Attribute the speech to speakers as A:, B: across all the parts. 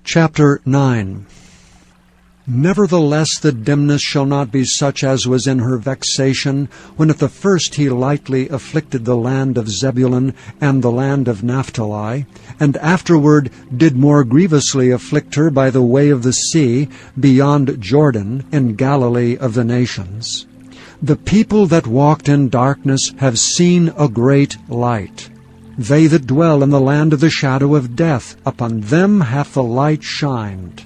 A: Chapter 9. Nevertheless the dimness shall not be such as was in her vexation, when at the first he lightly afflicted the land of Zebulun and the land of Naphtali, and afterward did more grievously afflict her by the way of the sea, beyond Jordan, in Galilee of the nations. The people that walked in darkness have seen a great light. They that dwell in the land of the shadow of death, upon them hath the light shined.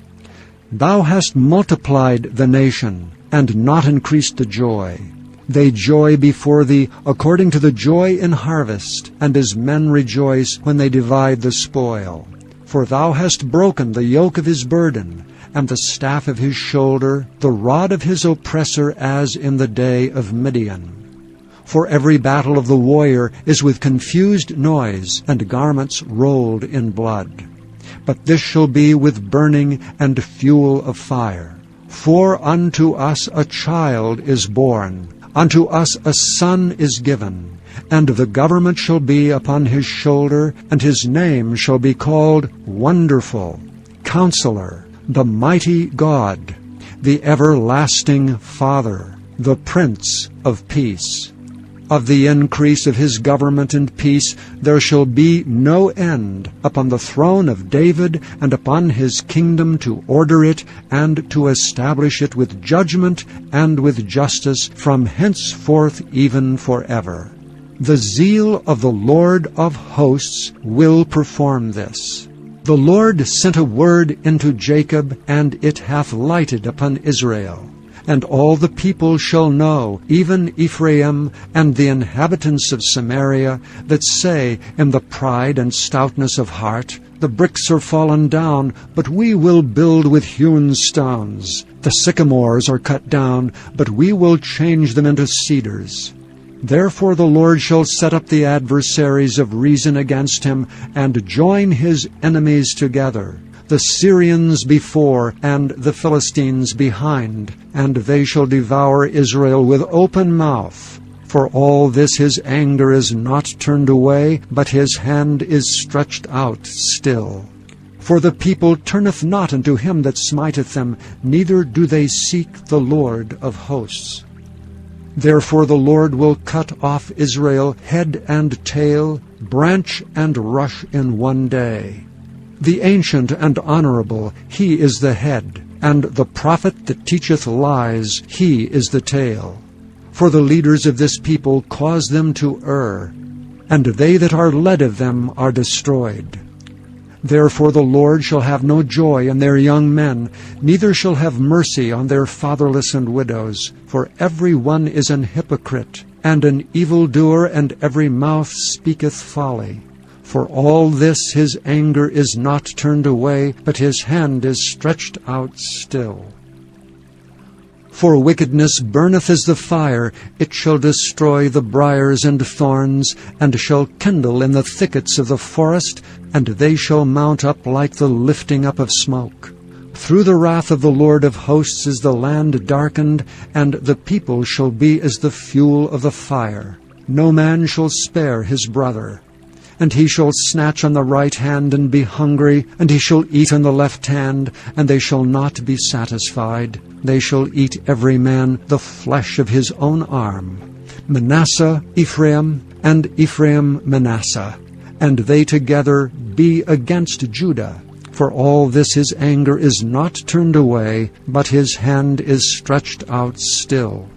A: Thou hast multiplied the nation, and not increased the joy. They joy before thee according to the joy in harvest, and as men rejoice when they divide the spoil. For thou hast broken the yoke of his burden, and the staff of his shoulder, the rod of his oppressor, as in the day of Midian. For every battle of the warrior is with confused noise, and garments rolled in blood. But this shall be with burning and fuel of fire. For unto us a child is born, unto us a son is given, and the government shall be upon his shoulder, and his name shall be called Wonderful, Counselor, the Mighty God, the Everlasting Father, the Prince of Peace. Of the increase of his government and peace there shall be no end, upon the throne of David and upon his kingdom, to order it and to establish it with judgment and with justice from henceforth even forever. The zeal of the Lord of hosts will perform this. The Lord sent a word into Jacob, and it hath lighted upon Israel. And all the people shall know, even Ephraim and the inhabitants of Samaria, that say in the pride and stoutness of heart, The bricks are fallen down, but we will build with hewn stones. The sycamores are cut down, but we will change them into cedars. Therefore the Lord shall set up the adversaries of reason against him, and join his enemies together, the Syrians before, and the Philistines behind, and they shall devour Israel with open mouth. For all this his anger is not turned away, but his hand is stretched out still. For the people turneth not unto him that smiteth them, neither do they seek the Lord of hosts. Therefore the Lord will cut off Israel head and tail, branch and rush in one day. The ancient and honorable, he is the head, and the prophet that teacheth lies, he is the tail. For the leaders of this people cause them to err, and they that are led of them are destroyed. Therefore the Lord shall have no joy in their young men, neither shall have mercy on their fatherless and widows. For every one is an hypocrite, and an evildoer, and every mouth speaketh folly. For all this his anger is not turned away, but his hand is stretched out still. For wickedness burneth as the fire, it shall destroy the briars and thorns, and shall kindle in the thickets of the forest, and they shall mount up like the lifting up of smoke. Through the wrath of the Lord of hosts is the land darkened, and the people shall be as the fuel of the fire. No man shall spare his brother. And he shall snatch on the right hand and be hungry, and he shall eat on the left hand, and they shall not be satisfied. They shall eat every man the flesh of his own arm. Manasseh Ephraim, and Ephraim Manasseh, and they together be against Judah. For all this his anger is not turned away, but his hand is stretched out still.